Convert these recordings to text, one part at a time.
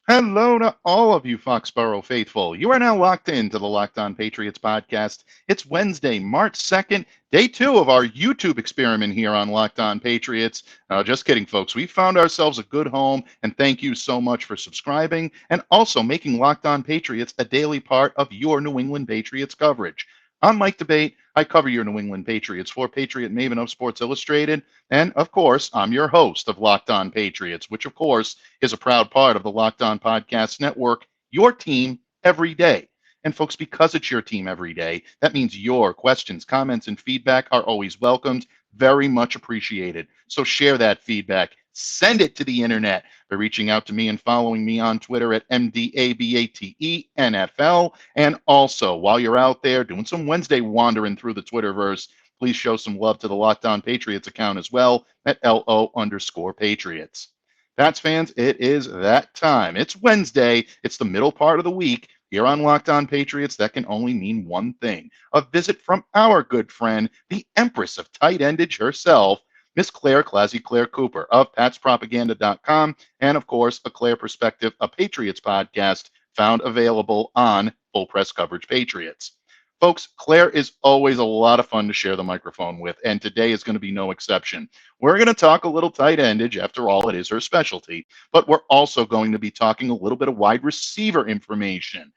Hello to all of you Foxborough faithful. You are now locked into the Locked On Patriots podcast. It's Wednesday, March 2nd, day 2 of our YouTube experiment here on Locked On Patriots. Just kidding, folks. We found ourselves a good home, and thank you so much for subscribing and also making Locked On Patriots a daily part of your New England Patriots coverage. I'm Mike Debate. I cover your New England Patriots for Patriot Maven of Sports Illustrated. And, of course, I'm your host of Locked On Patriots, which, of course, is a proud part of the Locked On Podcast Network, your team every day. And, folks, because it's your team every day, that means your questions, comments, and feedback are always welcomed, very much appreciated. So share that feedback. Send it to the internet by reaching out to me and following me on Twitter at MDABATENFL. And also, while you're out there doing some Wednesday wandering through the Twitterverse, please show some love to the Locked On Patriots account as well at LO_Patriots. Pats fans, it is that time. It's Wednesday. It's the middle part of the week. Here on Locked On Patriots, that can only mean one thing: a visit from our good friend, the Empress of tight endage herself, Miss Clare ClazzyClare Cooper of PatsPropaganda.com, and of course, A Clare Perspective, a Patriots podcast found available on Full Press Coverage Patriots. Folks, Claire is always a lot of fun to share the microphone with, and today is going to be no exception. We're going to talk a little tight endage. After all, it is her specialty, but we're also going to be talking a little bit of wide receiver information.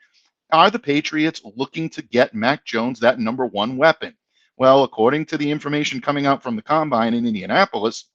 Are the Patriots looking to get Mac Jones that number one weapon? Well, according to the information coming out from the Combine in Indianapolis,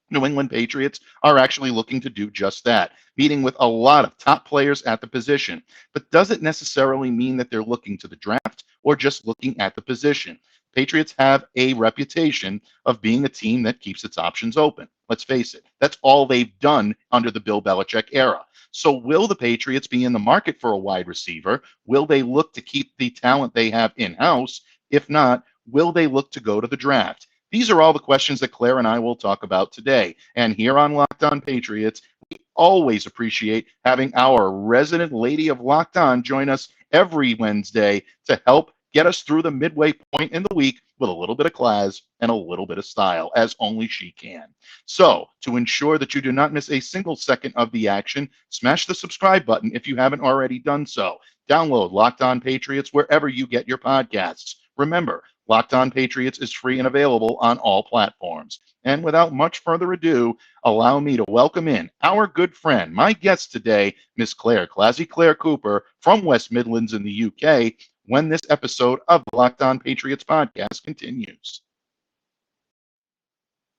New England Patriots are actually looking to do just that, meeting with a lot of top players at the position. But does it necessarily mean that they're looking to the draft or just looking at the position? Patriots have a reputation of being a team that keeps its options open. Let's face it, that's all they've done under the Bill Belichick era. So will the Patriots be in the market for a wide receiver? Will they look to keep the talent they have in-house? If not, will they look to go to the draft? These are all the questions that Claire and I will talk about today. And here on Locked On Patriots, we always appreciate having our resident lady of Locked On join us every Wednesday to help get us through the midway point in the week with a little bit of class and a little bit of style, as only she can. So, to ensure that you do not miss a single second of the action, smash the subscribe button if you haven't already done so. Download Locked On Patriots wherever you get your podcasts. Remember, Locked On Patriots is free and available on all platforms. And without much further ado, allow me to welcome in our good friend, my guest today, Miss Clare ClazzyClare Cooper from West Midlands in the UK, when this episode of the Locked On Patriots podcast continues.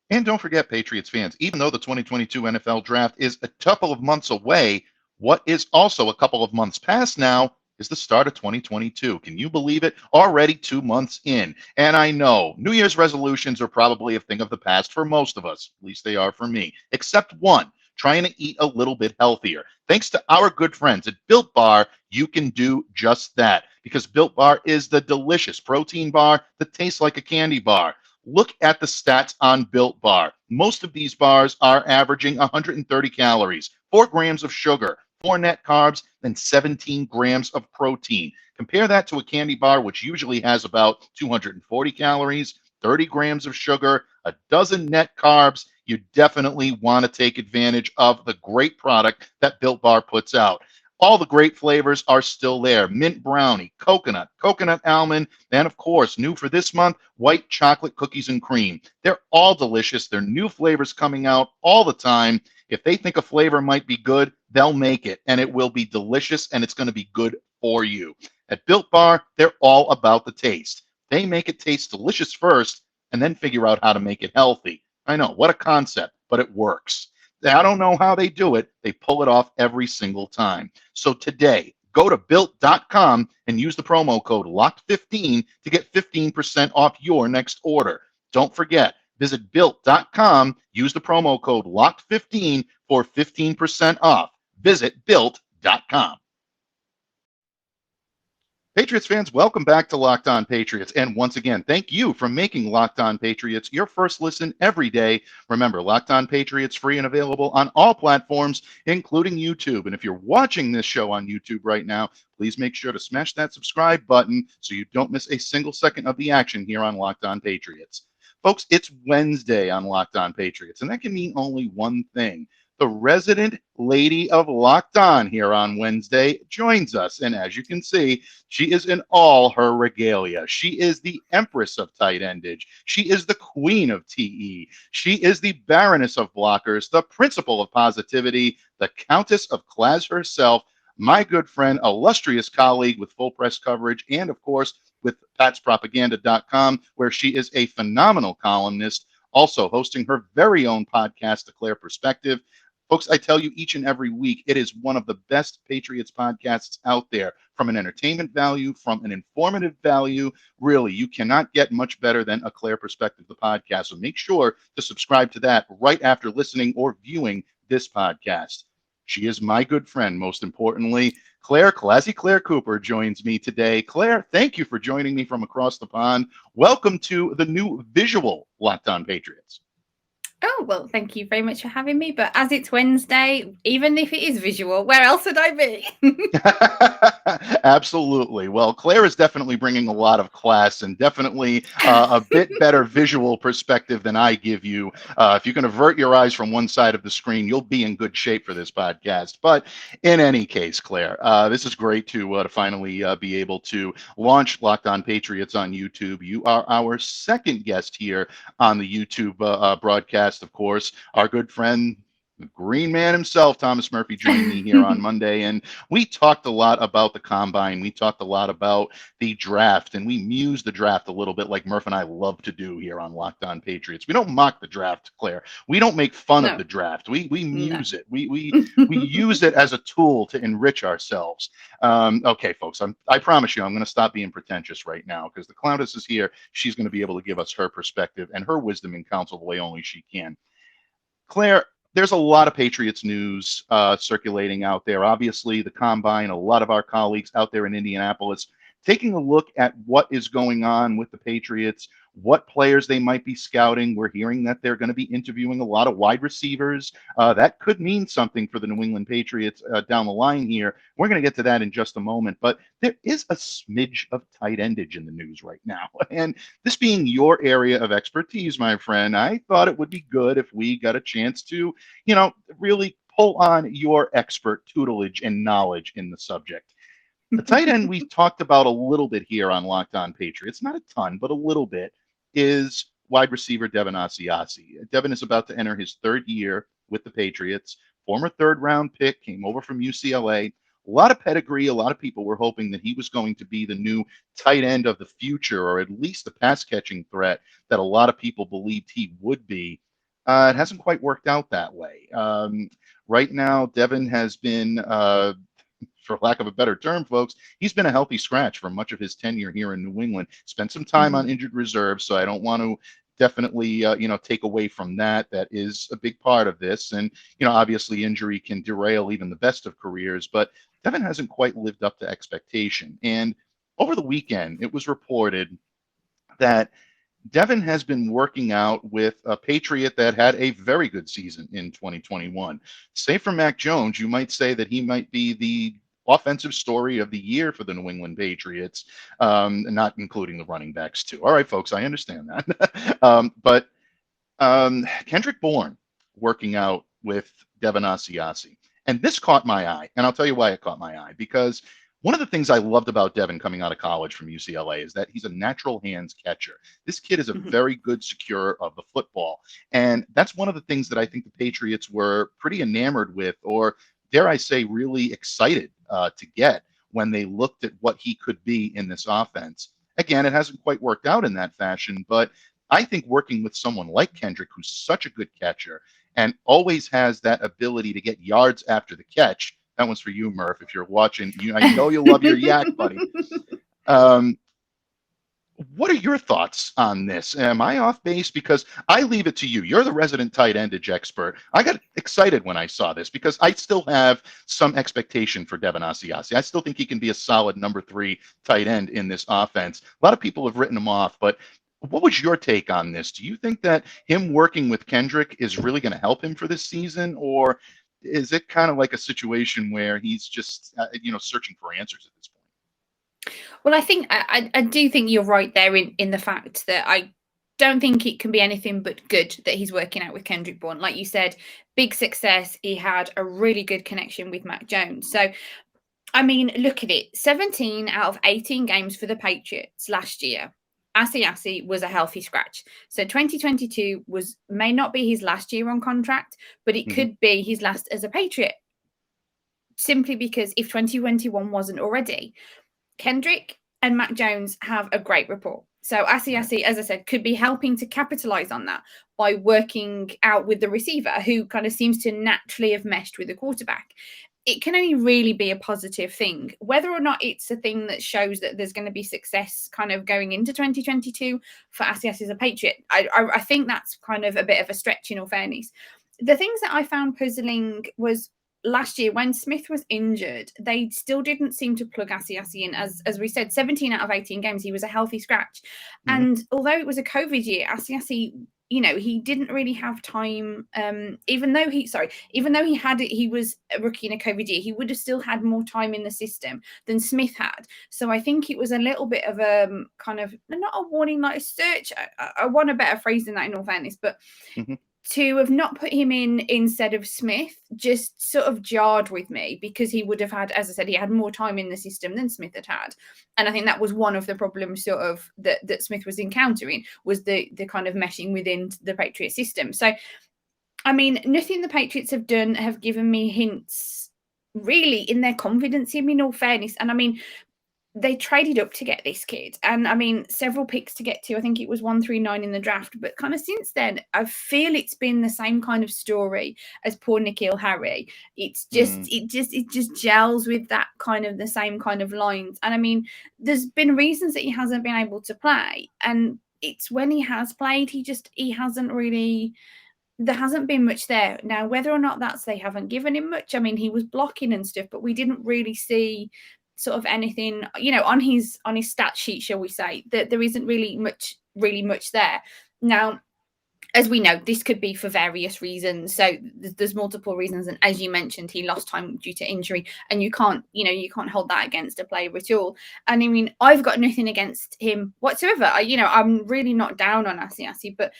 And don't forget, Patriots fans, even though the 2022 NFL Draft is a couple of months away, what is also a couple of months past now is the start of 2022. Can you believe it? Already 2 months in. And I know New Year's resolutions are probably a thing of the past for most of us. At least they are for me. Except one: trying to eat a little bit healthier. Thanks to our good friends at Built Bar, you can do just that, because Built Bar is the delicious protein bar that tastes like a candy bar. Look at the stats on Built Bar. Most of these bars are averaging 130 calories, 4 grams of sugar, 4 net carbs, and 17 grams of protein. Compare that to a candy bar, which usually has about 240 calories, 30 grams of sugar, a dozen net carbs. You definitely want to take advantage of the great product that Built Bar puts out. All the great flavors are still there: mint brownie, coconut, coconut almond, and of course, new for this month, white chocolate cookies and cream. They're all delicious. There are new flavors coming out all the time. If they think a flavor might be good, they'll make it, and it will be delicious, and it's going to be good for you. At Built Bar, they're all about the taste. They make it taste delicious first, and then figure out how to make it healthy. I know, what a concept, but it works. I don't know how they do it. They pull it off every single time. So today, go to built.com and use the promo code LOCKED15 to get 15% off your next order. Don't forget, visit built.com, use the promo code LOCKED15 for 15% off. Visit built.com. Patriots fans, welcome back to Locked On Patriots. And once again, thank you for making Locked On Patriots your first listen every day. Remember, Locked On Patriots free and available on all platforms, including YouTube. And if you're watching this show on YouTube right now, please make sure to smash that subscribe button so you don't miss a single second of the action here on Locked On Patriots. Folks, it's Wednesday on Locked On Patriots, and that can mean only one thing: the resident lady of Locked On here on Wednesday, joins us. And as you can see, she is in all her regalia. She is the empress of tight endage. She is the queen of TE. She is the baroness of blockers, the principal of positivity, the countess of Claz herself, my good friend, illustrious colleague with full press coverage, and of course, with patspropaganda.com, where she is a phenomenal columnist, also hosting her very own podcast, Declare Perspective. Folks, I tell you each and every week, it is one of the best Patriots podcasts out there from an entertainment value, from an informative value. Really, you cannot get much better than A Clare Perspective, the podcast. So make sure to subscribe to that right after listening or viewing this podcast. She is my good friend, most importantly. Clare ClazzyClare Cooper joins me today. Clare, thank you for joining me from across the pond. Welcome to the new visual Locked On Patriots. Oh, well, thank you very much for having me. But as it's Wednesday, even if it is visual, where else would I be? Absolutely. Well, Clare is definitely bringing a lot of class and definitely a bit better visual perspective than I give you. If you can avert your eyes from one side of the screen, you'll be in good shape for this podcast. But in any case, Clare, this is great to finally be able to launch Locked On Patriots on YouTube. You are our second guest here on the YouTube broadcast. Of course, our good friend, the Green Man himself, Thomas Murphy, joined me here on Monday, and we talked a lot about the combine. We talked a lot about the draft, and we mused the draft a little bit like Murph and I love to do here on Locked On Patriots. We don't mock the draft, Clare. We don't make fun of the draft. We muse it. We use it as a tool to enrich ourselves. Okay, folks, I promise you I'm going to stop being pretentious right now because the Countess is here. She's going to be able to give us her perspective and her wisdom and counsel the way only she can. Clare, there's a lot of Patriots news circulating out there. Obviously, the combine, a lot of our colleagues out there in Indianapolis taking a look at what is going on with the Patriots, what players they might be scouting. We're hearing that they're going to be interviewing a lot of wide receivers. That could mean something for the New England Patriots down the line here. We're going to get to that in just a moment. But there is a smidge of tight endage in the news right now. And this being your area of expertise, my friend, I thought it would be good if we got a chance to, really pull on your expert tutelage and knowledge in the subject. The tight end we talked about a little bit here on Locked On Patriots, not a ton, but a little bit, is wide receiver Devin Asiasi. Devin is about to enter his third year with the Patriots. Former third-round pick, came over from UCLA. A lot of pedigree. A lot of people were hoping that he was going to be the new tight end of the future, or at least the pass-catching threat that a lot of people believed he would be. It hasn't quite worked out that way. Right now, Devin has been for lack of a better term, folks, he's been a healthy scratch for much of his tenure here in New England. Spent some time on injured reserve, so I don't want to definitely, take away from that. That is a big part of this. And, obviously injury can derail even the best of careers, but Devin hasn't quite lived up to expectation. And over the weekend, it was reported that Devin has been working out with a Patriot that had a very good season in 2021. Save for Mac Jones, you might say that he might be the offensive story of the year for the New England Patriots, not including the running backs too. All right, folks, I understand that. But Kendrick Bourne working out with Devin Asiasi. And this caught my eye. And I'll tell you why it caught my eye. Because one of the things I loved about Devin coming out of college from UCLA is that he's a natural hands catcher. This kid is a very good securer of the football. And that's one of the things that I think the Patriots were pretty enamored with, or dare I say, really excited to get when they looked at what he could be in this offense. Again, it hasn't quite worked out in that fashion, but I think working with someone like Kendrick, who's such a good catcher and always has that ability to get yards after the catch. That one's for you, Murph. If you're watching, I know you love your yak, buddy. What are your thoughts on this? Am I off base? Because I leave it to you. You're the resident tight endage expert. I got excited when I saw this because I still have some expectation for Devin Asiasi. I still think he can be a solid number 3 tight end in this offense. A lot of people have written him off, but what was your take on this? Do you think that him working with Kendrick is really going to help him for this season, or is it kind of like a situation where he's just, searching for answers at this point? Well, I think I do think you're right there in the fact that don't think it can be anything but good that he's working out with Kendrick Bourne. Like you said, big success. He had a really good connection with Mac Jones. So, I mean, look at it. 17 out of 18 games for the Patriots last year. Asiasi was a healthy scratch. So 2022 may not be his last year on contract, but it could be his last as a Patriot. Simply because if 2021 wasn't already, Kendrick and Mac Jones have a great rapport. So Asiasi, as I said, could be helping to capitalize on that by working out with the receiver who kind of seems to naturally have meshed with the quarterback. It can only really be a positive thing. Whether or not it's a thing that shows that there's going to be success kind of going into 2022 for Asiasi as a Patriot, I think that's kind of a bit of a stretch in all fairness. The things that I found puzzling was last year when Smith was injured, they still didn't seem to plug Asiasi in. As we said, 17 out of 18 games, he was a healthy scratch. And although it was a COVID year, Asiasi, you know, he didn't really have time. Even though he was a rookie in a COVID year, he would have still had more time in the system than Smith had. So I think it was a little bit of a kind of not a warning light, a search. I want a better phrase than that in all fairness, but to have not put him in instead of Smith just sort of jarred with me, because he would have had, as I said, he had more time in the system than Smith had. And I think that was one of the problems sort of that Smith was encountering, was the kind of meshing within the Patriot system. So, I mean, nothing the Patriots have done have given me hints really in their confidence in me, in all fairness. And I mean, they traded up to get this kid, and I mean, several picks to get to. I think it was 139 in the draft, but kind of since then, I feel it's been the same kind of story as poor Nikhil Harry. It's just it just gels with that kind of the same kind of lines. And I mean, there's been reasons that he hasn't been able to play, and it's when he has played, he hasn't really. There hasn't been much there. Now, whether or not that's they haven't given him much, I mean, he was blocking and stuff, but we didn't really see sort of anything, you know, on his stat sheet, shall we say, that there isn't really much there. Now, as we know, this could be for various reasons. So there's multiple reasons. And as you mentioned, he lost time due to injury, and you can't hold that against a player at all. And I mean, I've got nothing against him whatsoever. I'm really not down on Asiasi, but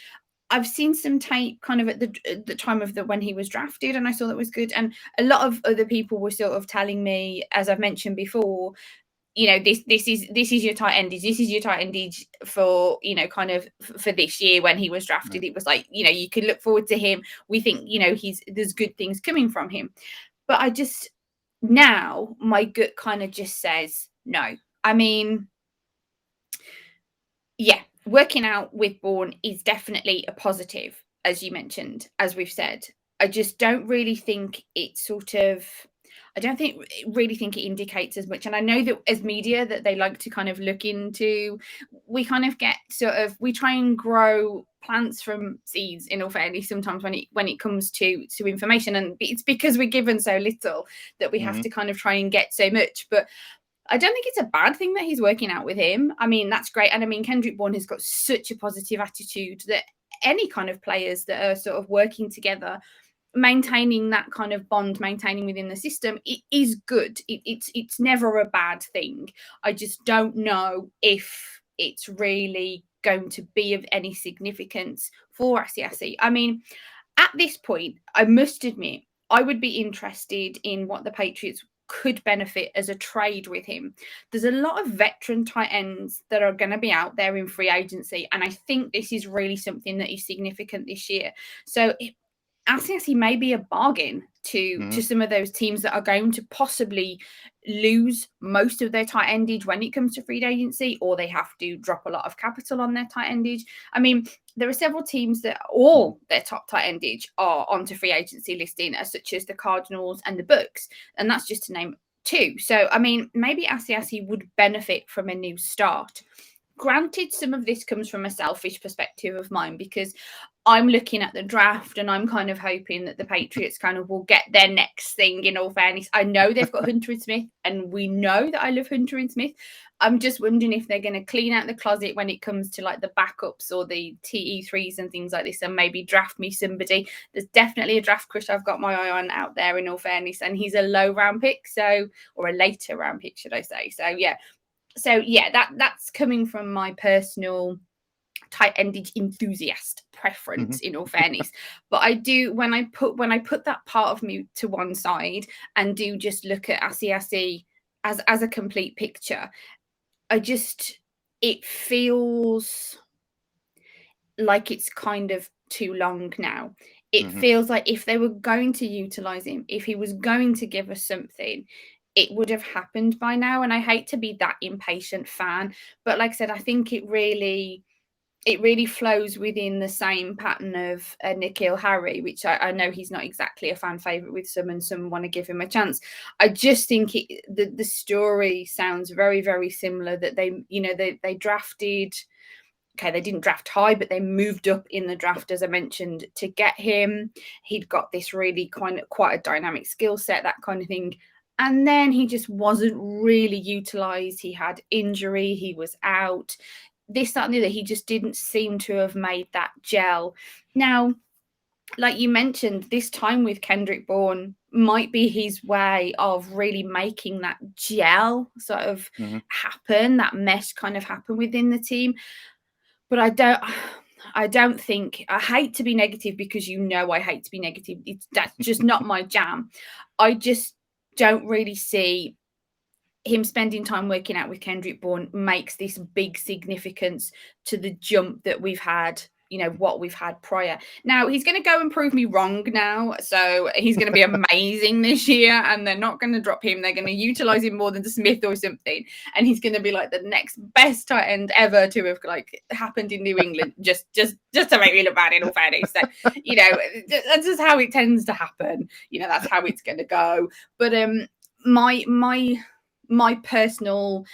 I've seen some tape kind of at the time of when he was drafted, and I saw that was good. And a lot of other people were sort of telling me, as I've mentioned before, you know, this is your tight endage. This is your tight endage for, you know, kind of for this year when he was drafted. It was like, you know, you could look forward to him. We think, you know, there's good things coming from him. But now my gut kind of just says no. I mean, yeah. Working out with Bourne is definitely a positive, as you mentioned, as we've said. I just don't really think it really think it indicates as much. And I know that as media that they like to kind of look into, we kind of get we try and grow plants from seeds, in all fairness, sometimes when it comes to information. And it's because we're given so little that we have to kind of try and get so much. But I don't think it's a bad thing that he's working out with him. I mean, that's great. And I mean, Kendrick Bourne has got such a positive attitude that any kind of players that are sort of working together, maintaining that kind of bond, maintaining within the system, it is good. It's never a bad thing. I just don't know if it's really going to be of any significance for Asiasi. I mean, at this point, I must admit, I would be interested in what the Patriots could benefit as a trade with him. There's a lot of veteran tight ends that are going to be out there in free agency, and I think this is really something that is significant this year. So Asiasi may be a bargain to some of those teams that are going to possibly lose most of their tight endage when it comes to free agency, or they have to drop a lot of capital on their tight endage. I mean, there are several teams that all their top tight endage are onto free agency listing, such as the Cardinals and the Bucks, and that's just to name two. So, I mean, maybe Asiasi would benefit from a new start. Granted, some of this comes from a selfish perspective of mine, because I'm looking at the draft and I'm kind of hoping that the Patriots kind of will get their next thing, in all fairness. I know they've got Hunter and Smith, and we know that I love Hunter and Smith. I'm just wondering if they're going to clean out the closet when it comes to like the backups or the TE3s and things like this, and maybe draft me somebody. There's definitely a draft crush I've got my eye on out there, in all fairness, and he's a low round pick, or a later round pick, should I say. So yeah, that's coming from my personal tight endage enthusiast Hmm. preference, in all fairness. But I do, when I put that part of me to one side and do just look at Asiasi as a complete picture, it feels like it's kind of too long now. It Hmm. feels like if they were going to utilize him, if he was going to give us something, it would have happened by now. And I hate to be that impatient fan, but like I said, I think it really flows within the same pattern of Nikhil Harry, which I know he's not exactly a fan favorite with some, and some want to give him a chance. I just think the story sounds very, very similar. That they drafted. Okay, they didn't draft high, but they moved up in the draft, as I mentioned, to get him. He'd got this really quite a dynamic skill set, that kind of thing. And then he just wasn't really utilized. He had injury, he was out. This, that, and the other. He just didn't seem to have made that gel. Now, like you mentioned, this time with Kendrick Bourne might be his way of really making that gel sort of Hmm. happen, that mesh kind of happen within the team. But I don't think, I hate to be negative because I hate to be negative. That's just not my jam. I just don't really see him spending time working out with Kendrick Bourne makes this big significance to the jump that we've had, what we've had prior. Now, he's going to go and prove me wrong now. So he's going to be amazing this year, and they're not going to drop him. They're going to utilize him more than the Smith or something. And he's going to be like the next best tight end ever to have happened in New England, just to make me look bad, in all fairness. So, that's just how it tends to happen. That's how it's going to go. But my personal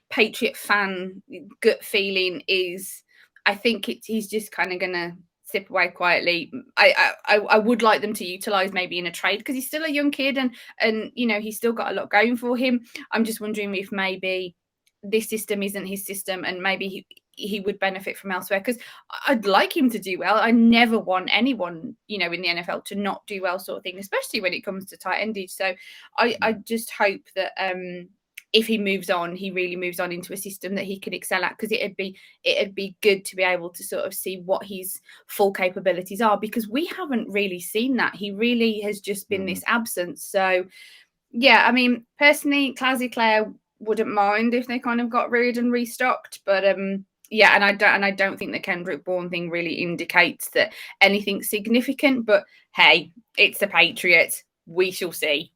Patriot fan gut feeling is, I think he's just kind of gonna sip away quietly. I would like them to utilize maybe in a trade, because he's still a young kid, and he's still got a lot going for him. I'm just wondering if maybe this system isn't his system, and maybe he would benefit from elsewhere, because I'd like him to do well. I never want anyone, in the NFL to not do well, sort of thing, especially when it comes to tight endage. So I just hope that if he moves on, he really moves on into a system that he could excel at, because it'd be good to be able to sort of see what his full capabilities are, because we haven't really seen that. He really has just been this absence. So yeah, I mean, personally, ClazzyClare wouldn't mind if they kind of got rid and restocked, but yeah, and I don't think the Kendrick Bourne thing really indicates that anything significant. But hey, it's the Patriots. We shall see.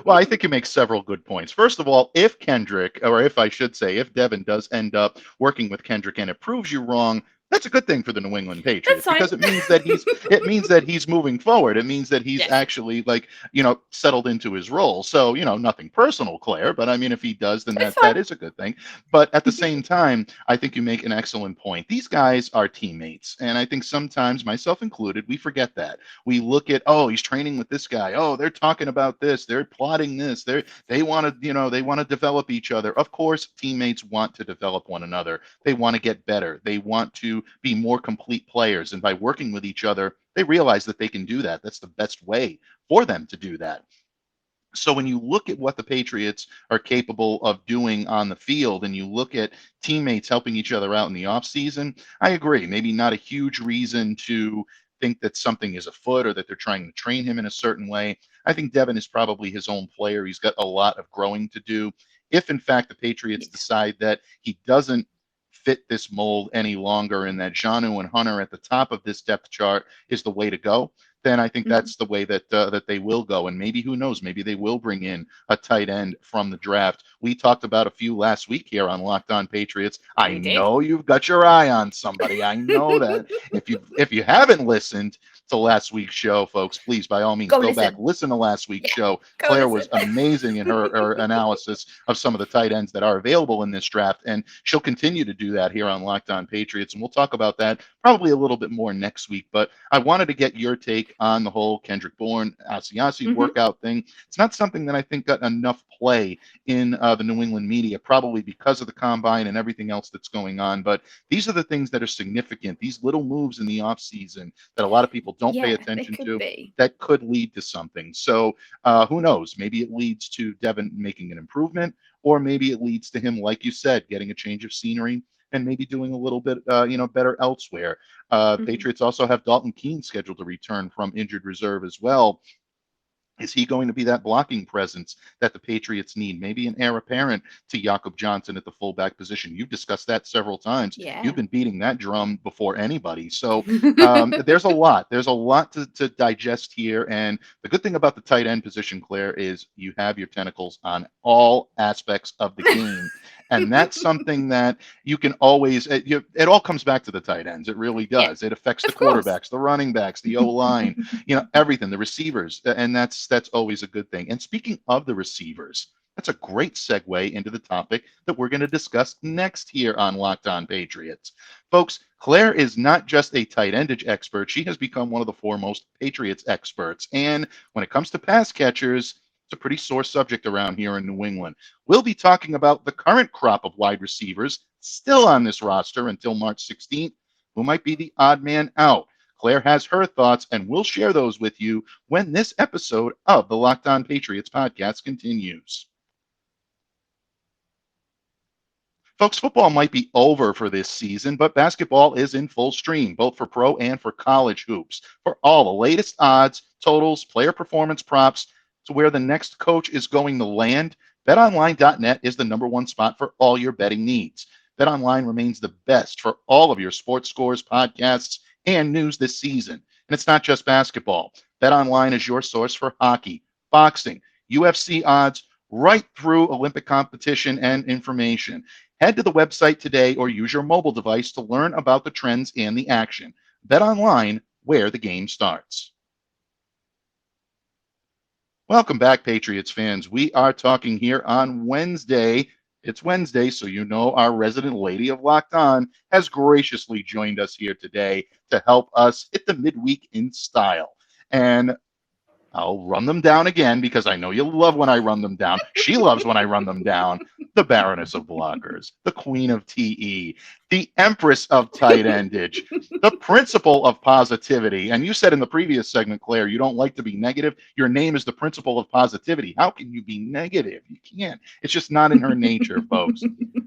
Well, I think you make several good points. First of all, if Kendrick, or if I should say, if Devin does end up working with Kendrick and it proves you wrong, that's a good thing for the New England Patriots, because it means that he's moving forward. It means that he's actually settled into his role. So, nothing personal, Claire, but I mean, if he does, then that is a good thing. But at the same time, I think you make an excellent point. These guys are teammates, and I think sometimes, myself included, we forget that. We look at, oh, he's training with this guy. Oh, they're talking about this. They're plotting this. They want to develop each other. Of course, teammates want to develop one another. They want to get better. They want to be more complete players. And by working with each other, they realize that they can do that. That's the best way for them to do that. So when you look at what the Patriots are capable of doing on the field, and you look at teammates helping each other out in the offseason, I agree. Maybe not a huge reason to think that something is afoot or that they're trying to train him in a certain way. I think Devin is probably his own player. He's got a lot of growing to do. If, in fact, the Patriots decide that he doesn't fit this mold any longer, and that Jonnu and Hunter at the top of this depth chart is the way to go, then I think that's the way that they will go. And maybe, who knows, maybe they will bring in a tight end from the draft. We talked about a few last week here on Locked On Patriots. I know you've got your eye on somebody. I know that. If you haven't listened to last week's show, folks, please, by all means, go back, listen to last week's show. Claire was amazing in her analysis of some of the tight ends that are available in this draft, and she'll continue to do that here on Locked On Patriots, and we'll talk about that probably a little bit more next week. But I wanted to get your take on the whole Kendrick Bourne, Asiasi workout thing. It's not something that I think got enough play in the New England media, probably because of the combine and everything else that's going on. But these are the things that are significant, these little moves in the offseason that a lot of people don't pay attention to, that could lead to something. So who knows? Maybe it leads to Devin making an improvement, or maybe it leads to him, like you said, getting a change of scenery and maybe doing a little bit, better elsewhere. Mhm. Patriots also have Dalton Keene scheduled to return from injured reserve as well. Is he going to be that blocking presence that the Patriots need? Maybe an heir apparent to Jakob Johnson at the fullback position. You've discussed that several times. You've Yeah. been beating that drum before anybody. So there's a lot. There's a lot to digest here. And the good thing about the tight end position, Claire, is you have your tentacles on all aspects of the game. And that's something that you can always, it all comes back to the tight ends. It really Yeah, does. It affects the of course. quarterbacks, the running backs, the O line, everything, the receivers, and that's always a good thing. And speaking of the receivers, that's a great segue into the topic that we're going to discuss next here on Locked On Patriots. Folks, Claire is not just a tight endage expert, she has become one of the foremost Patriots experts. And when it comes to pass catchers, it's a pretty sore subject around here in New England. We'll be talking about the current crop of wide receivers still on this roster until March 16th, who might be the odd man out. Claire has her thoughts, and we'll share those with you when this episode of the Locked On Patriots podcast continues. Folks, football might be over for this season, but basketball is in full stream, both for pro and for college hoops. For all the latest odds, totals, player performance props, to where the next coach is going to land, betonline.net is the number one spot for all your betting needs. BetOnline remains the best for all of your sports scores, podcasts, and news this season. And it's not just basketball. BetOnline is your source for hockey, boxing, UFC odds, right through Olympic competition and information. Head to the website today or use your mobile device to learn about the trends and the action. Bet online, where the game starts. Welcome back, Patriots fans. We are talking here on Wednesday. It's Wednesday, so you know our resident lady of Locked On has graciously joined us here today to help us hit the midweek in style. And I'll run them down again because I know you love when I run them down. She loves when I run them down. The Baroness of Blockers, the Queen of TE, the Empress of Tight Endage, the Principal of Positivity. And you said in the previous segment, Claire, you don't like to be negative. Your name is the Principal of Positivity. How can you be negative? You can't. It's just not in her nature, folks.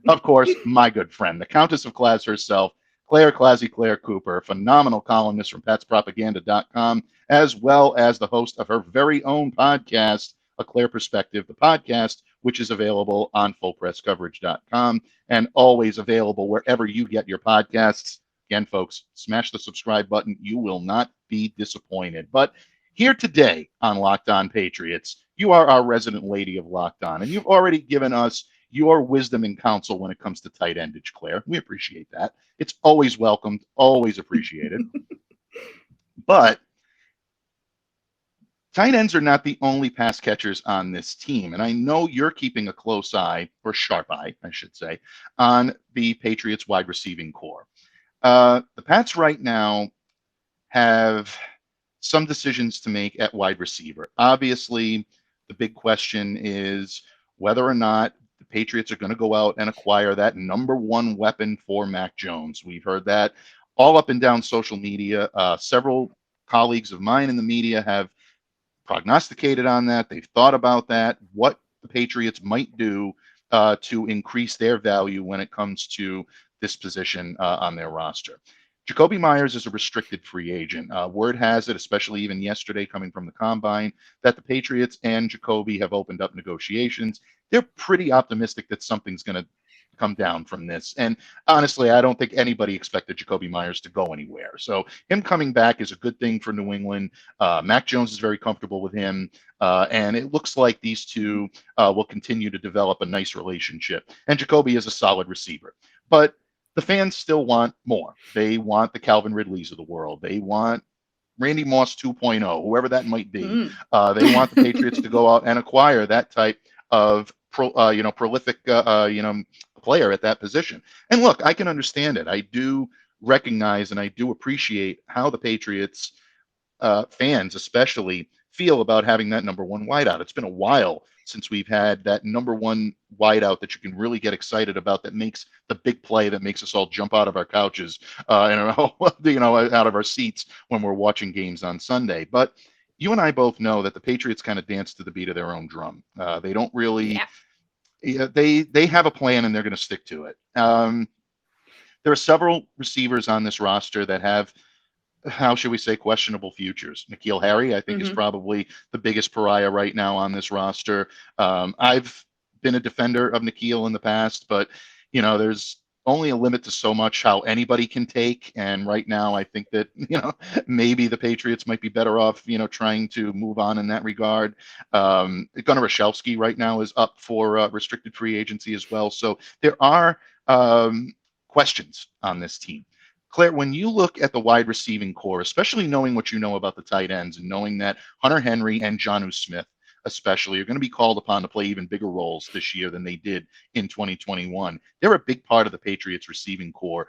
Of course, my good friend, the Countess of Class herself, Clare ClazzyClare Cooper, phenomenal columnist from PatsPropaganda.com, as well as the host of her very own podcast, A Clear Perspective, the podcast, which is available on FullPressCoverage.com and always available wherever you get your podcasts. Again, folks, smash the subscribe button. You will not be disappointed. But here today on Locked On Patriots, you are our resident lady of Locked On, and you've already given us your wisdom and counsel when it comes to tight endage, Claire. We appreciate that. It's always welcomed, always appreciated. But tight ends are not the only pass catchers on this team. And I know you're keeping a close eye, or sharp eye, I should say, on the Patriots wide receiving core. The Pats right now have some decisions to make at wide receiver. Obviously, the big question is whether or not the Patriots are going to go out and acquire that number one weapon for Mac Jones. We've heard that all up and down social media. Several colleagues of mine in the media have prognosticated on that. They've thought about that, what the Patriots might do to increase their value when it comes to this position on their roster. Jacoby Myers is a restricted free agent. Word has it, especially even yesterday coming from the Combine, that the Patriots and Jacoby have opened up negotiations. They're pretty optimistic that something's going to come down from this. And honestly, I don't think anybody expected Jacoby Myers to go anywhere. So him coming back is a good thing for New England. Mac Jones is very comfortable with him. And it looks like these two will continue to develop a nice relationship. And Jacoby is a solid receiver. But the fans still want more. They want the Calvin Ridleys of the world. They want Randy Moss 2.0, whoever that might be. They want the Patriots to go out and acquire that type of prolific player at that position. And look, I can understand it. I do recognize and I do appreciate how the Patriots fans especially feel about having that number one wideout. It's been a while since we've had that number one wideout that you can really get excited about, that makes the big play that makes us all jump out of our couches and out of our seats when we're watching games on Sunday. But you and I both know that the Patriots kind of dance to the beat of their own drum. They don't really, they have a plan and they're going to stick to it. There are several receivers on this roster that have, how should we say, questionable futures. Nikhil Harry, I think, is probably the biggest pariah right now on this roster. I've been a defender of Nikhil in the past, but there's only a limit to so much how anybody can take. And right now, I think that maybe the Patriots might be better off trying to move on in that regard. Gunnar Rachelski right now is up for restricted free agency as well. So there are questions on this team. Claire, when you look at the wide receiving core, especially knowing what you know about the tight ends and knowing that Hunter Henry and Jonnu Smith especially are going to be called upon to play even bigger roles this year than they did in 2021, they're a big part of the Patriots receiving core.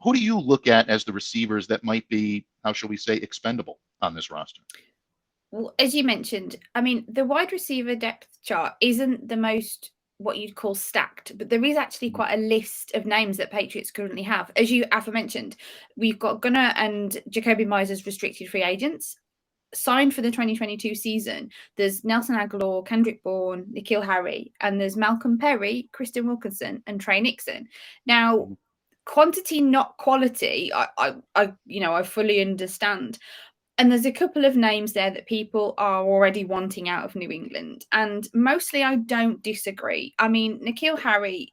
Who do you look at as the receivers that might be, how shall we say, expendable on this roster? Well, as you mentioned, I mean, the wide receiver depth chart isn't the most what you'd call stacked, but there is actually quite a list of names that Patriots currently have. As you aforementioned, we've got Gunnar and Jacoby Myers as restricted free agents. Signed for the 2022 season, there's Nelson Aguilar, Kendrick Bourne, Nikhil Harry, and there's Malcolm Perry, Kristen Wilkinson, and Trey Nixon. Now, quantity, not quality, I fully understand. And there's a couple of names there that people are already wanting out of New England. And mostly I don't disagree. I mean, Nikhil Harry,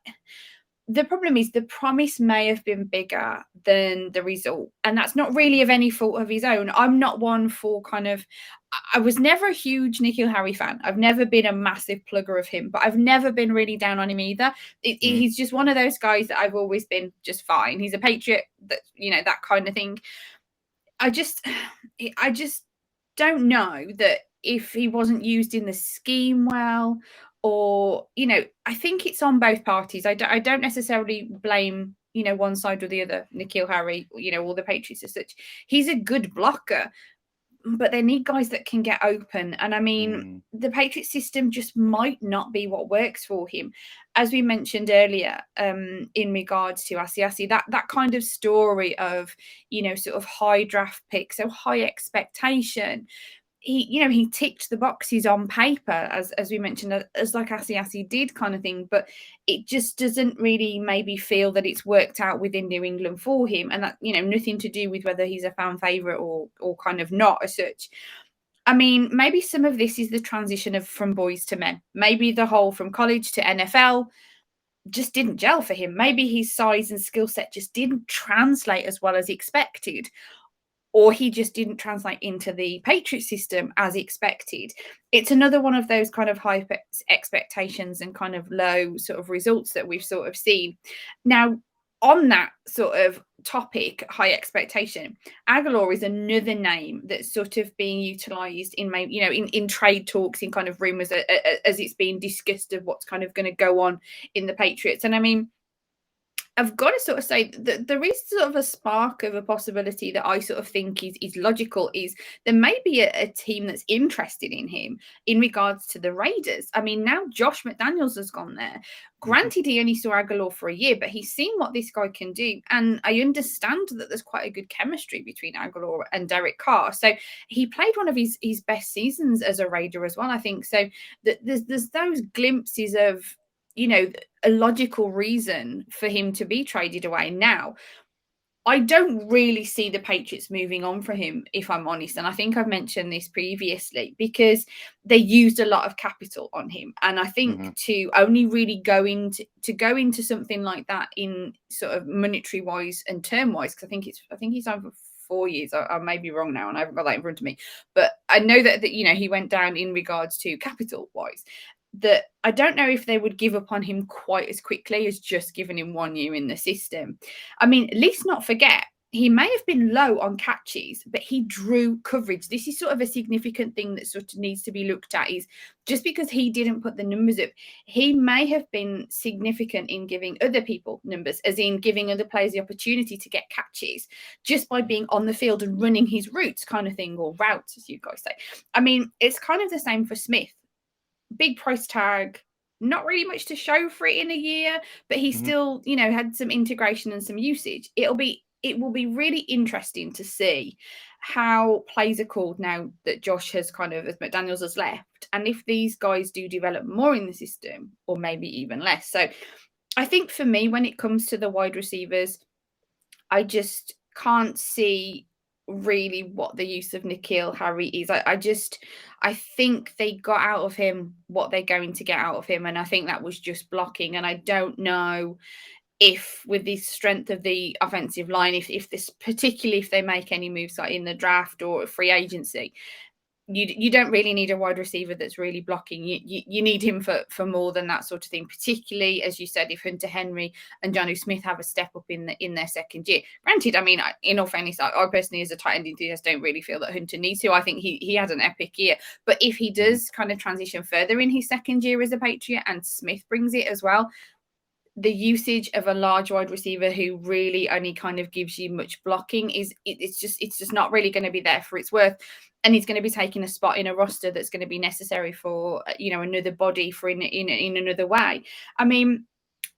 the problem is the promise may have been bigger than the result. And that's not really of any fault of his own. I'm not one for I was never a huge Nikhil Harry fan. I've never been a massive plugger of him, but I've never been really down on him either. He's just one of those guys that I've always been just fine. He's a Patriot, that kind of thing. I just don't know that if he wasn't used in the scheme well, or I think it's on both parties. I don't necessarily blame one side or the other, Nikhil Harry, or the Patriots as such. He's a good blocker, but they need guys that can get open. And I mean, the Patriots system just might not be what works for him. As we mentioned earlier, in regards to Asiasi, that kind of story of, sort of high draft pick, so high expectation. He ticked the boxes on paper, as we mentioned, as like Asiasi did kind of thing, but it just doesn't really maybe feel that it's worked out within New England for him. And that, nothing to do with whether he's a fan favorite or kind of not as such. I mean, maybe some of this is the transition from boys to men. Maybe the whole from college to NFL just didn't gel for him. Maybe his size and skill set just didn't translate as well as expected, or he just didn't translate into the Patriot system as expected. It's another one of those kind of high expectations and kind of low sort of results that we've sort of seen. Now, on that sort of topic, high expectation, Aguilar is another name that's sort of being utilised in maybe, in trade talks, in kind of rumours as it's being discussed of what's kind of going to go on in the Patriots. And I mean, I've got to sort of say that there is sort of a spark of a possibility that I sort of think is logical, is there may be a team that's interested in him in regards to the Raiders. I mean, now Josh McDaniels has gone there. Granted, he only saw Aguilar for a year, but he's seen what this guy can do. And I understand that there's quite a good chemistry between Aguilar and Derek Carr. So he played one of his best seasons as a Raider as well, I think. So there's those glimpses of, a logical reason for him to be traded away. Now, I don't really see the Patriots moving on from him, if I'm honest. And I think I've mentioned this previously, because they used a lot of capital on him. And I think to only really go into something like that in sort of monetary wise and term wise, because I think he's over 4 years. I may be wrong now, and I haven't got that in front of me. But I know that he went down in regards to capital wise. That I don't know if they would give up on him quite as quickly as just giving him 1 year in the system. I mean, let's not forget, he may have been low on catches, but he drew coverage. This is sort of a significant thing that sort of needs to be looked at, is just because he didn't put the numbers up, he may have been significant in giving other people numbers, as in giving other players the opportunity to get catches just by being on the field and running his routes kind of thing, or routes, as you guys say. I mean, it's kind of the same for Smith. Big price tag, not really much to show for it in a year, but he still, had some integration and some usage. It will be really interesting to see how plays are called now that Josh has kind of, as McDaniels has left, and if these guys do develop more in the system, or maybe even less. So I think for me, when it comes to the wide receivers, I just can't see really what the use of Nikhil Harry is. I think they got out of him what they're going to get out of him, and I think that was just blocking. And I don't know if with the strength of the offensive line, if this, particularly if they make any moves like in the draft or free agency, you don't really need a wide receiver that's really blocking. You need him for more than that sort of thing, particularly as you said, if Hunter Henry and Jonnu Smith have a step up in their second year. Granted, I mean, in all fairness, I personally as a tight end enthusiast don't really feel that Hunter needs to. I think he had an epic year, but if he does kind of transition further in his second year as a Patriot and Smith brings it as well, the usage of a large wide receiver who really only kind of gives you much blocking it's just not really going to be there for its worth, and he's going to be taking a spot in a roster that's going to be necessary for another body for in another way. I mean,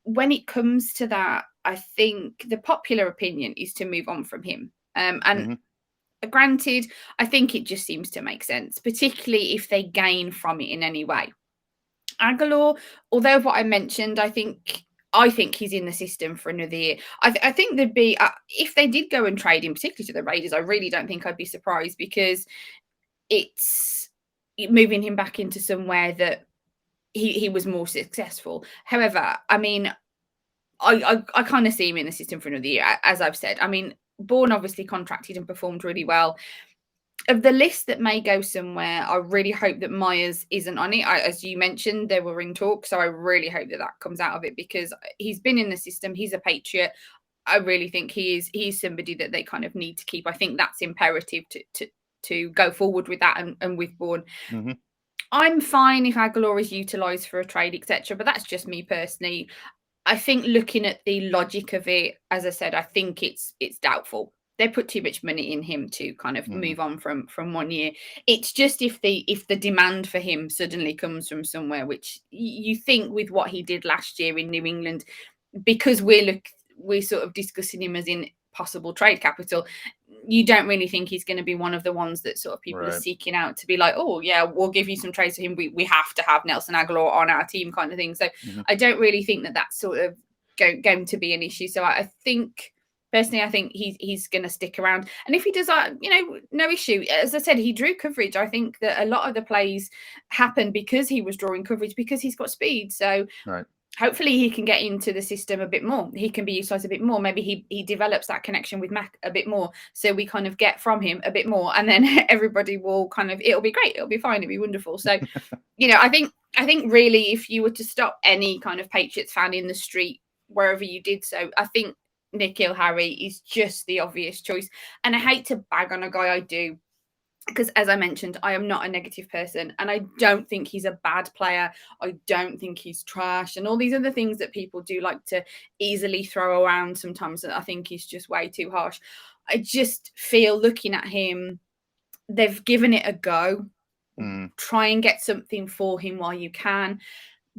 when it comes to that, I think the popular opinion is to move on from him, and granted, I think it just seems to make sense, particularly if they gain from it in any way. Aguilar, although what I mentioned, I think he's in the system for another year. I think there'd be, if they did go and trade him, particularly to the Raiders, I really don't think I'd be surprised, because it's moving him back into somewhere that he was more successful. However, I mean, I kind of see him in the system for another year, as I've said. I mean, Bourne obviously contracted and performed really well. Of the list that may go somewhere, I really hope that Myers isn't on it. As you mentioned, they were in talk, so I really hope that comes out of it, because he's been in the system. He's a Patriot. I really think he's somebody that they kind of need to keep. I think that's imperative to go forward with that and with Bourne. I'm fine if Aguilar is utilised for a trade, etc., but that's just me personally. I think looking at the logic of it, as I said, I think it's doubtful. They put too much money in him to kind of move on from 1 year. It's just if the demand for him suddenly comes from somewhere, which you think with what he did last year in New England, because we're sort of discussing him as in possible trade capital, you don't really think he's going to be one of the ones that sort of people are seeking out to be like, oh yeah, we'll give you some trades for him. We have to have Nelson Aguilar on our team, kind of thing. So I don't really think that's sort of going to be an issue. So I think, personally, I think he's going to stick around. And if he does, no issue. As I said, he drew coverage. I think that a lot of the plays happened because he was drawing coverage, because he's got speed. So hopefully he can get into the system a bit more. He can be utilised a bit more. Maybe he develops that connection with Mac a bit more, so we kind of get from him a bit more, and then everybody will kind of, it'll be great. It'll be fine. It'll be wonderful. So, I think really, if you were to stop any kind of Patriots fan in the street, wherever you did so, I think Nikhil Harry is just the obvious choice. And I hate to bag on a guy, I do, because as I mentioned, I am not a negative person, and I don't think he's a bad player. I don't think he's trash, and all these other things that people do like to easily throw around sometimes that I think is just way too harsh. I just feel, looking at him, they've given it a go. Try and get something for him while you can,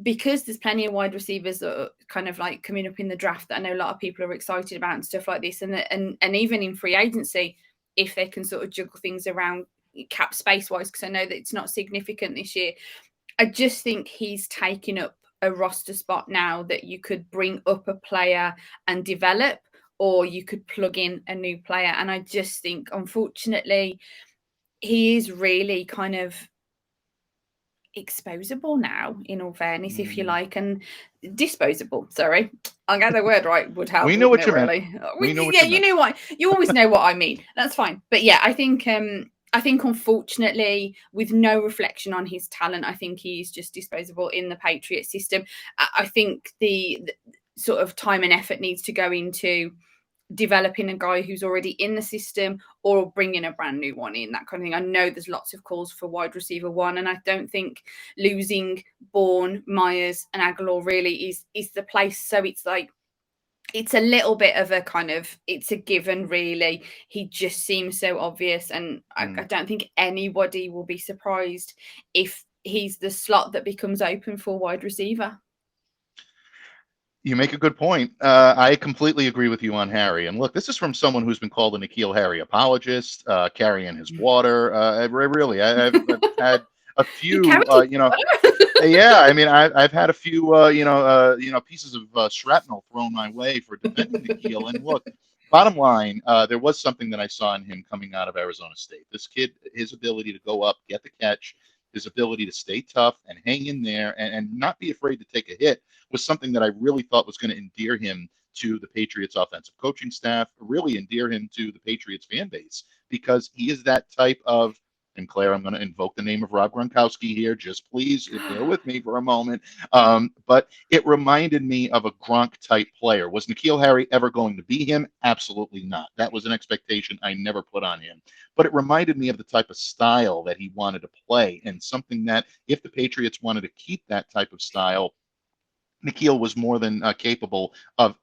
because there's plenty of wide receivers that are kind of like coming up in the draft that I know a lot of people are excited about and stuff like this. And even in free agency, if they can sort of juggle things around cap space wise, because I know that it's not significant this year, I just think he's taking up a roster spot now that you could bring up a player and develop, or you could plug in a new player. And I just think, unfortunately, he is really kind of exposable now, in all fairness, if you like, and disposable. Sorry, I'll get the word right. Would help. We know what you really meant. You know what, you always know what I mean. That's fine. But yeah, I think unfortunately, with no reflection on his talent, I think he's just disposable in the Patriot system. I think the sort of time and effort needs to go into developing a guy who's already in the system, or bringing a brand new one in, that kind of thing. I know there's lots of calls for wide receiver one, and I don't think losing Bourne, Myers and Aguilar really is the place. So it's like, it's a little bit of a kind of, it's a given really. He just seems so obvious, and I don't think anybody will be surprised if he's the slot that becomes open for wide receiver. You make a good point. I completely agree with you on Harry. And look, this is from someone who's been called a Nikhil Harry apologist, carrying his water. I've had a few, yeah. I mean, I've had a few, pieces of shrapnel thrown my way for defending Nikhil. And look, Bottom line, there was something that I saw in him coming out of Arizona State. This kid, his ability to go up, get the catch, his ability to stay tough and hang in there and not be afraid to take a hit was something that I really thought was going to endear him to the Patriots offensive coaching staff, really endear him to the Patriots fan base, because he is that type of, and Claire, I'm going to invoke the name of Rob Gronkowski here. Just please bear with me for a moment. But it reminded me of a Gronk type player. Was Nikhil Harry ever going to be him? Absolutely not. That was an expectation I never put on him. But it reminded me of the type of style that he wanted to play, and something that if the Patriots wanted to keep that type of style, Nikhil was more than capable of,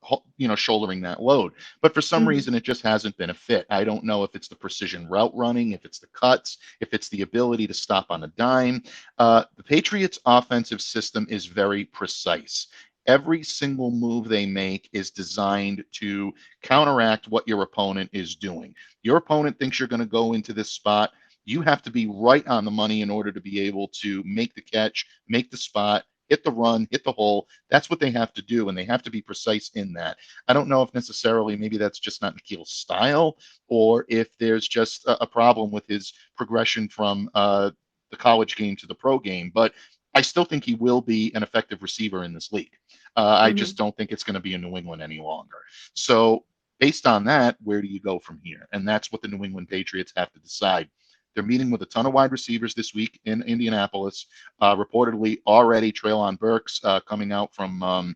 shouldering that load. But for some reason, it just hasn't been a fit. I don't know if it's the precision route running, if it's the cuts, if it's the ability to stop on a dime. The Patriots' offensive system is very precise. Every single move they make is designed to counteract what your opponent is doing. Your opponent thinks you're going to go into this spot. You have to be right on the money in order to be able to make the catch, make the spot, hit the run, hit the hole. That's what they have to do, and they have to be precise in that. I don't know if necessarily maybe that's just not Nikhil's style, or if there's just a problem with his progression from the college game to the pro game. But I still think he will be an effective receiver in this league. I just don't think it's going to be in New England any longer. So based on that, where do you go from here? And that's what the New England Patriots have to decide. They're meeting with a ton of wide receivers this week in Indianapolis. Reportedly, already Treylon Burks coming out from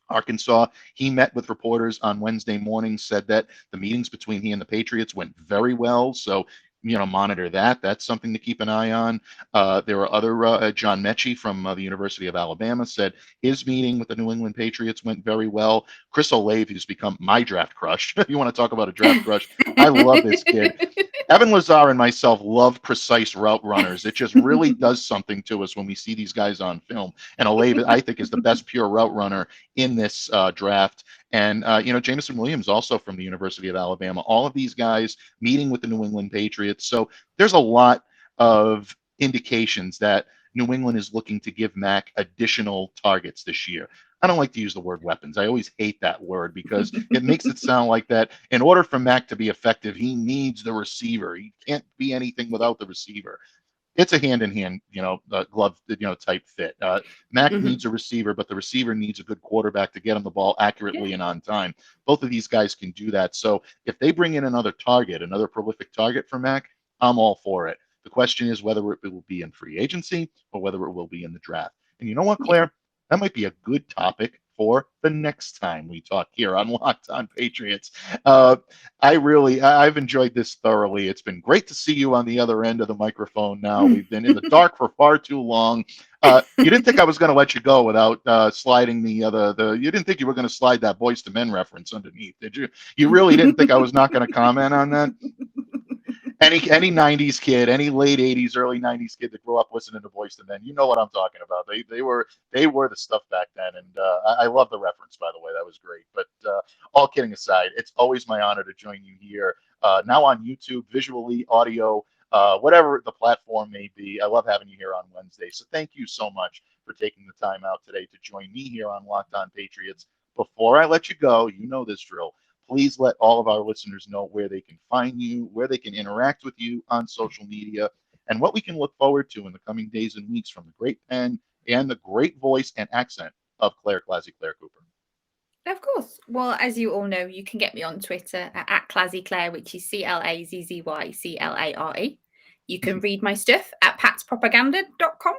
Arkansas. He met with reporters on Wednesday morning, said that the meetings between he and the Patriots went very well. So, monitor that. That's something to keep an eye on. There are other, John Mechie from the University of Alabama said his meeting with the New England Patriots went very well. Chris Olave, who's become my draft crush. You want to talk about a draft crush? I love this kid. Evan Lazar and myself love precise route runners. It just really does something to us when we see these guys on film. And Olave, I think, is the best pure route runner in this draft. And, Jameson Williams, also from the University of Alabama. All of these guys meeting with the New England Patriots. So there's a lot of indications that New England is looking to give Mac additional targets this year. I don't like to use the word weapons. I always hate that word because it makes it sound like that in order for Mac to be effective, he needs the receiver. He can't be anything without the receiver. It's a hand-in-hand, glove, type fit. Mac needs a receiver, but the receiver needs a good quarterback to get him the ball accurately and on time. Both of these guys can do that. So if they bring in another target, another prolific target for Mac, I'm all for it. The question is whether it will be in free agency or whether it will be in the draft. And you know what, Claire? That might be a good topic for the next time we talk here on Locked On Patriots. I've enjoyed this thoroughly. It's been great to see you on the other end of the microphone now. We've been in the dark for far too long. You didn't think I was going to let you go without sliding you didn't think you were going to slide that Boys to Men reference underneath, did you? You really didn't think I was not going to comment on that? Any 90s kid, any late 80s, early 90s kid that grew up listening to Boyz II Men, you know what I'm talking about. They were the stuff back then, and I love the reference, by the way. That was great. But all kidding aside, it's always my honor to join you here now on YouTube, visually, audio, whatever the platform may be. I love having you here on Wednesday. So thank you so much for taking the time out today to join me here on Locked On Patriots. Before I let you go, you know this drill. Please let all of our listeners know where they can find you, where they can interact with you on social media, and what we can look forward to in the coming days and weeks from the great pen and the great voice and accent of Clare ClazzyClare Cooper. Of course. Well, as you all know, you can get me on Twitter at ClazzyClare, which is ClazzyClare. You can read my stuff at patspropaganda.com.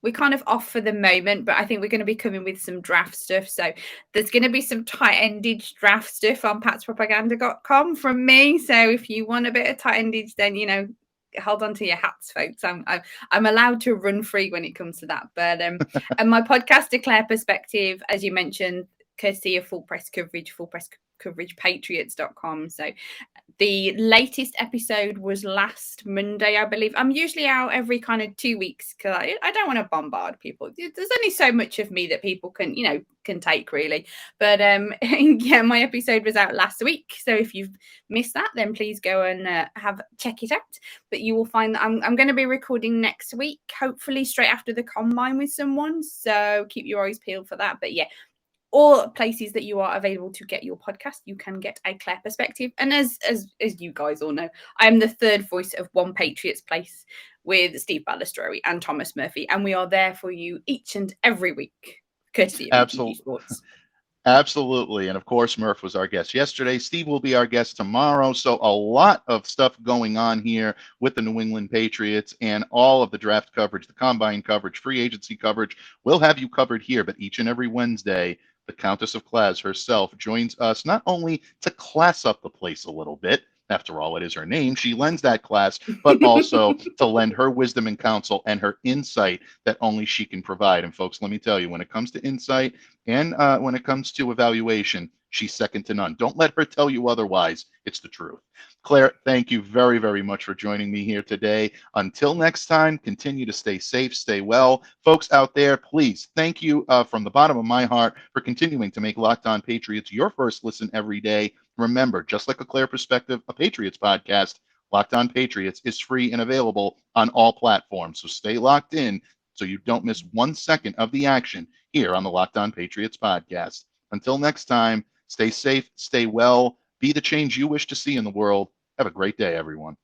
We're kind of off for the moment, but I think we're going to be coming with some draft stuff. So there's going to be some tight-ended draft stuff on patspropaganda.com from me. So if you want a bit of tight-ended, then, hold on to your hats, folks. I'm allowed to run free when it comes to that. But and my podcast, Declare Perspective, as you mentioned, courtesy of full press coverage patriots.com. So the latest episode was last Monday, I believe. I'm usually out every kind of 2 weeks because I don't want to bombard people. There's only so much of me that people can take, really. But my episode was out last week. So if you've missed that, then please go and check it out. But you will find that I'm going to be recording next week, hopefully straight after the combine with someone. So keep your eyes peeled for that. But yeah, or places that you are available to get your podcast, you can get a Clare perspective. And as you guys all know, I am the third voice of One Patriots Place with Steve Balistreri and Thomas Murphy, and we are there for you each and every week, courtesy of Absolutely. Sports. Absolutely. And of course, Murph was our guest yesterday. Steve will be our guest tomorrow. So a lot of stuff going on here with the New England Patriots and all of the draft coverage, the combine coverage, free agency coverage. We'll have you covered here, but each and every Wednesday, the Countess of Claz herself joins us not only to class up the place a little bit, after all, it is her name. She lends that class, but also to lend her wisdom and counsel and her insight that only she can provide. And folks, let me tell you, when it comes to insight and when it comes to evaluation, she's second to none. Don't let her tell you otherwise. It's the truth. Clare, thank you very, very much for joining me here today. Until next time, continue to stay safe, stay well. Folks out there, please, thank you from the bottom of my heart for continuing to make Locked On Patriots your first listen every day. Remember, just like a Clare Perspective, a Patriots podcast, Locked On Patriots is free and available on all platforms. So stay locked in so you don't miss 1 second of the action here on the Locked On Patriots podcast. Until next time, stay safe, stay well, be the change you wish to see in the world. Have a great day, everyone.